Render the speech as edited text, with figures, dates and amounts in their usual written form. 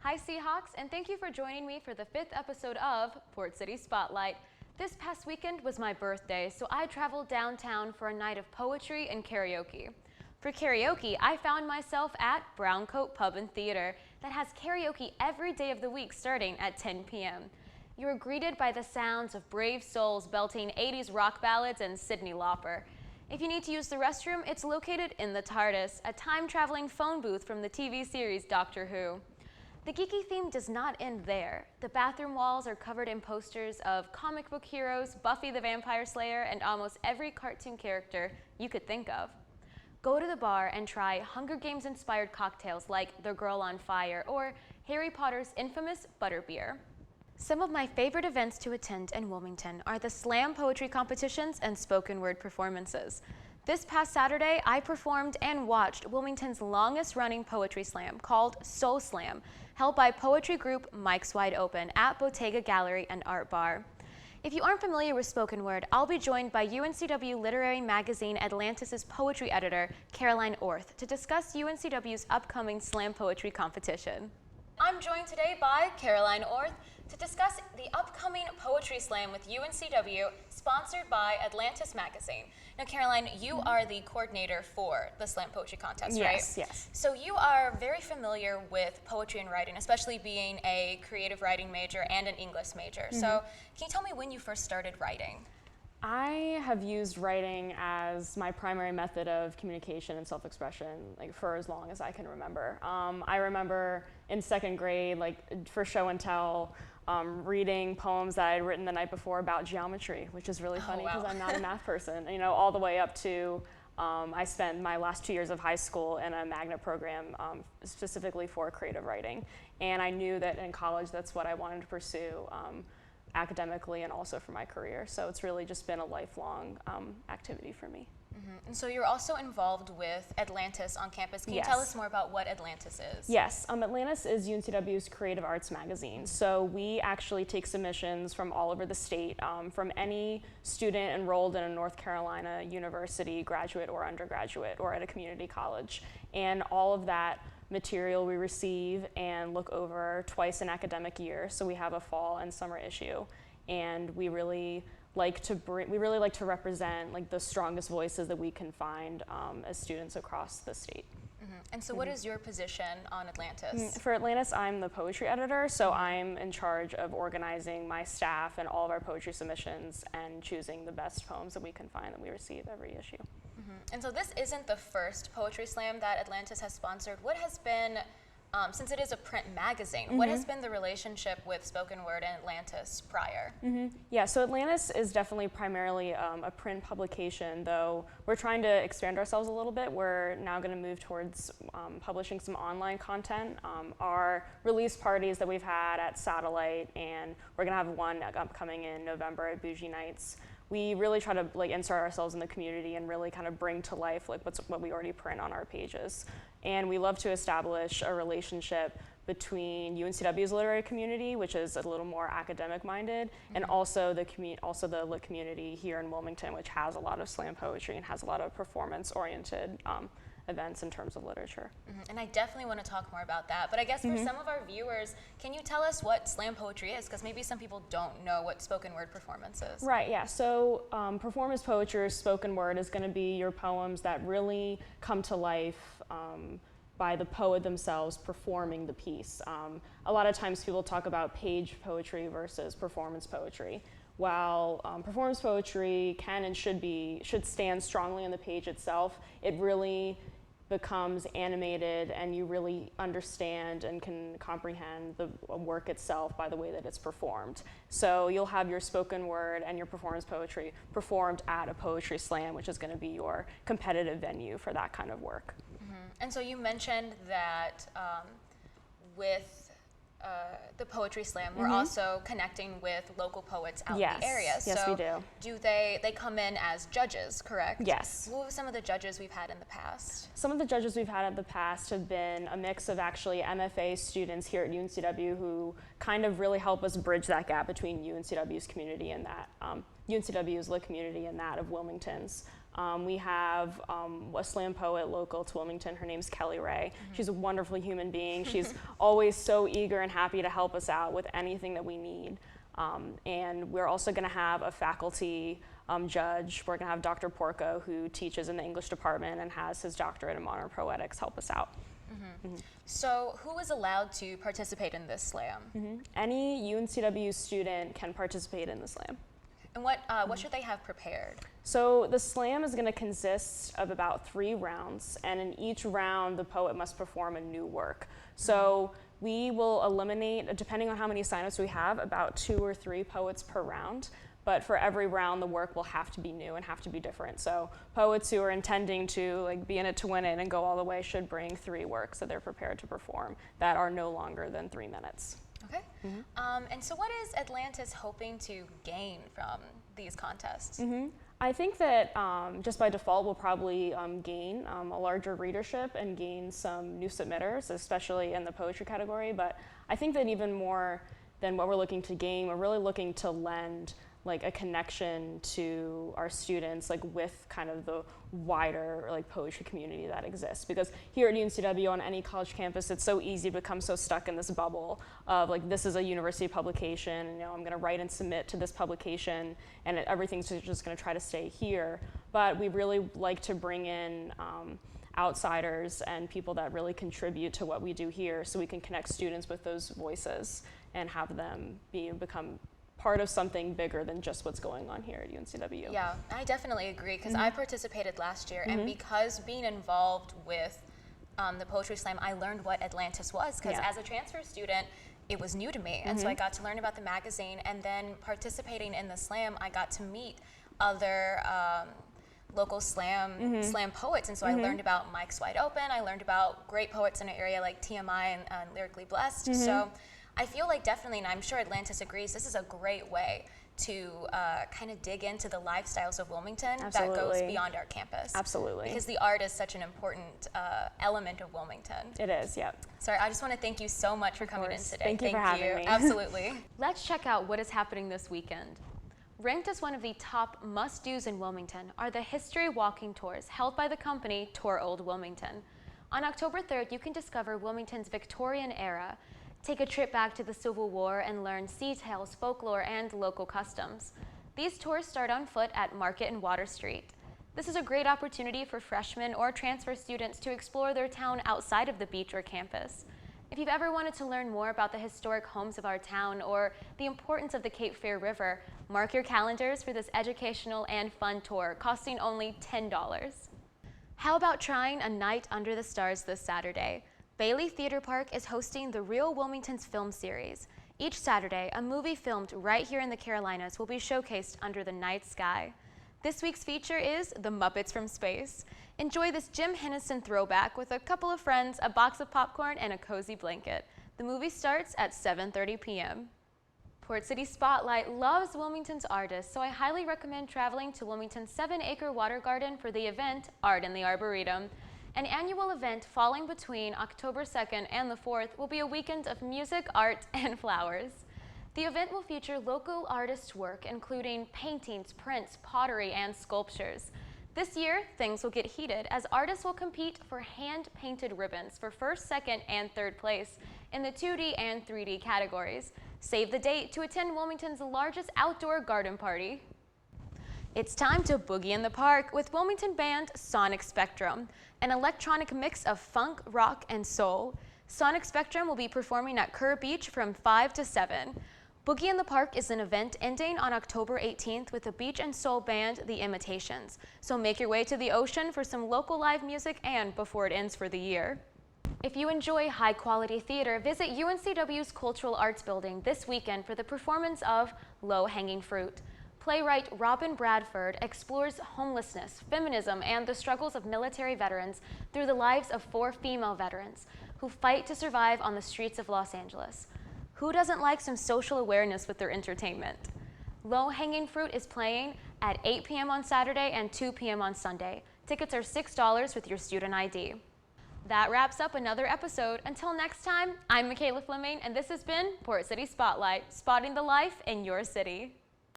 Hi Seahawks, and thank you for joining me for the 5th episode of Port City Spotlight. This past weekend was my birthday, so I traveled downtown for a night of poetry and karaoke. For karaoke, I found myself at Browncoat Pub and Theater that has karaoke every day of the week starting at 10 p.m. You are greeted by the sounds of brave souls belting 80s rock ballads and Cyndi Lauper. If you need to use the restroom, it's located in the TARDIS, a time-traveling phone booth from the TV series Doctor Who. The geeky theme does not end there. The bathroom walls are covered in posters of comic book heroes, Buffy the Vampire Slayer, and almost every cartoon character you could think of. Go to the bar and try Hunger Games-inspired cocktails like The Girl on Fire or Harry Potter's infamous Butterbeer. Some of my favorite events to attend in Wilmington are the slam poetry competitions and spoken word performances. This past Saturday, I performed and watched Wilmington's longest-running poetry slam called Soul Slam, held by poetry group Mike's Wide Open at Bottega Gallery and Art Bar. If you aren't familiar with spoken word, I'll be joined by UNCW literary magazine Atlantis' poetry editor, Caroline Orth, to discuss UNCW's upcoming slam poetry competition. I'm joined today by Caroline Orth to discuss the upcoming Poetry Slam with UNCW, sponsored by Atlantis magazine. Now, Caroline, you are the coordinator for the Slam Poetry Contest, right? Yes. So you are very familiar with poetry and writing, especially being a creative writing major and an English major. So can you tell me when you first started writing? I have used writing as my primary method of communication and self-expression for as long as I can remember. I remember in second grade, for show and tell, reading poems that I had written the night before about geometry, which is really funny because I'm not a math person. All the way up to I spent my last 2 years of high school in a magnet program specifically for creative writing, and I knew that in college that's what I wanted to pursue. Academically and also for my career. So it's really just been a lifelong activity for me. And so you're also involved with Atlantis on campus. Can you tell us more about what Atlantis is? Yes, Atlantis is UNCW's creative arts magazine. So we actually take submissions from all over the state, from any student enrolled in a North Carolina university, graduate or undergraduate, or at a community college. And all of that material we receive and look over twice an academic year. So we have a fall and summer issue, and we really like to represent the strongest voices that we can find as students across the state. And so what is your position on Atlantis? For Atlantis, I'm the poetry editor, so I'm in charge of organizing my staff and all of our poetry submissions and choosing the best poems that we can find that we receive every issue. And so this isn't the first poetry slam that Atlantis has sponsored. What has been, since it is a print magazine, what has been the relationship with spoken word and Atlantis prior? Yeah, so Atlantis is definitely primarily a print publication, though we're trying to expand ourselves a little bit. We're now going to move towards publishing some online content. Our release parties that we've had at Satellite, and we're going to have one upcoming in November at Bougie Nights. We really try to insert ourselves in the community and really kind of bring to life what we already print on our pages. And we love to establish a relationship between UNCW's literary community, which is a little more academic minded, and also the lit community here in Wilmington, which has a lot of slam poetry and has a lot of performance oriented events in terms of literature. And I definitely want to talk more about that, but I guess for some of our viewers, can you tell us what slam poetry is? Because maybe some people don't know what spoken word performance is. Right, yeah, so performance poetry or spoken word is going to be your poems that really come to life by the poet themselves performing the piece. A lot of times people talk about page poetry versus performance poetry. While performance poetry can and should stand strongly on the page itself, it really becomes animated and you really understand and can comprehend the work itself by the way that it's performed. So you'll have your spoken word and your performance poetry performed at a poetry slam, which is going to be your competitive venue for that kind of work. And so you mentioned that with the Poetry Slam, we're also connecting with local poets out in the area. Yes, so we do. They come in as judges, correct? Yes. What were some of the judges we've had in the past? Some of the judges we've had in the past have been a mix of actually MFA students here at UNCW who kind of really help us bridge that gap between UNCW's community and that, UNCW's lit community and that of Wilmington's. We have a slam poet local to Wilmington. Her name's Kelly Ray. She's a wonderful human being. She's always so eager and happy to help us out with anything that we need. And we're also going to have a faculty judge. We're going to have Dr. Porco, who teaches in the English department and has his doctorate in modern poetics, help us out. So who is allowed to participate in this slam? Any UNCW student can participate in the slam. And what should they have prepared? So the slam is going to consist of about 3 rounds, and in each round the poet must perform a new work. So we will eliminate, depending on how many signups we have, about 2 or 3 poets per round. But for every round, the work will have to be new and have to be different. So poets who are intending to be in it to win it and go all the way should bring 3 works that they're prepared to perform that are no longer than 3 minutes. Okay. And so what is Atlantis hoping to gain from these contests? I think that just by default we'll probably gain a larger readership and gain some new submitters, especially in the poetry category. But I think that even more than what we're looking to gain, we're really looking to lend a connection to our students with kind of the wider poetry community that exists. Because here at UNCW, on any college campus, it's so easy to become so stuck in this bubble of this is a university publication, and I'm going to write and submit to this publication, and everything's just going to try to stay here. But we really like to bring in outsiders and people that really contribute to what we do here, so we can connect students with those voices and have them become part of something bigger than just what's going on here at UNCW. Yeah, I definitely agree, because I participated last year, and because being involved with the Poetry Slam, I learned what Atlantis was, because as a transfer student, it was new to me, and so I got to learn about the magazine, and then participating in the slam, I got to meet other local slam poets, and so I learned about Mike's Wide Open, I learned about great poets in an area like TMI and Lyrically Blessed, so I feel definitely, and I'm sure Atlantis agrees, this is a great way to kind of dig into the lifestyles of Wilmington that goes beyond our campus. Absolutely. Because the art is such an important element of Wilmington. It is, yeah. Sorry, I just want to thank you so much for coming in today. Thank you for having me. Absolutely. Let's check out what is happening this weekend. Ranked as one of the top must-dos in Wilmington are the history walking tours held by the company Tour Old Wilmington. On October 3rd, you can discover Wilmington's Victorian era, take a trip back to the Civil War, and learn sea tales, folklore, and local customs. These tours start on foot at Market and Water Street. This is a great opportunity for freshmen or transfer students to explore their town outside of the beach or campus. If you've ever wanted to learn more about the historic homes of our town or the importance of the Cape Fear River, mark your calendars for this educational and fun tour, costing only $10. How about trying a night under the stars this Saturday? Bailey Theater Park is hosting the Real Wilmington's film series. Each Saturday, a movie filmed right here in the Carolinas will be showcased under the night sky. This week's feature is The Muppets from Space. Enjoy this Jim Henson throwback with a couple of friends, a box of popcorn, and a cozy blanket. The movie starts at 7:30 p.m. Port City Spotlight loves Wilmington's artists, so I highly recommend traveling to Wilmington's 7-acre water garden for the event Art in the Arboretum. An annual event falling between October 2nd and the 4th will be a weekend of music, art, and flowers. The event will feature local artists' work, including paintings, prints, pottery, and sculptures. This year, things will get heated as artists will compete for hand-painted ribbons for 1st, 2nd, and 3rd place in the 2D and 3D categories. Save the date to attend Wilmington's largest outdoor garden party. It's time to boogie in the park with Wilmington band Sonic Spectrum, an electronic mix of funk, rock, and soul. Sonic Spectrum will be performing at Kerr Beach from 5 to 7. Boogie in the Park is an event ending on October 18th with the beach and soul band The Imitations. So make your way to the ocean for some local live music and before it ends for the year. If you enjoy high-quality theater, visit UNCW's Cultural Arts Building this weekend for the performance of Low Hanging Fruit. Playwright Robin Bradford explores homelessness, feminism, and the struggles of military veterans through the lives of 4 female veterans who fight to survive on the streets of Los Angeles. Who doesn't like some social awareness with their entertainment? Low Hanging Fruit is playing at 8 p.m. on Saturday and 2 p.m. on Sunday. Tickets are $6 with your student ID. That wraps up another episode. Until next time, I'm Mikaela Fleming, and this has been Port City Spotlight, spotting the life in your city.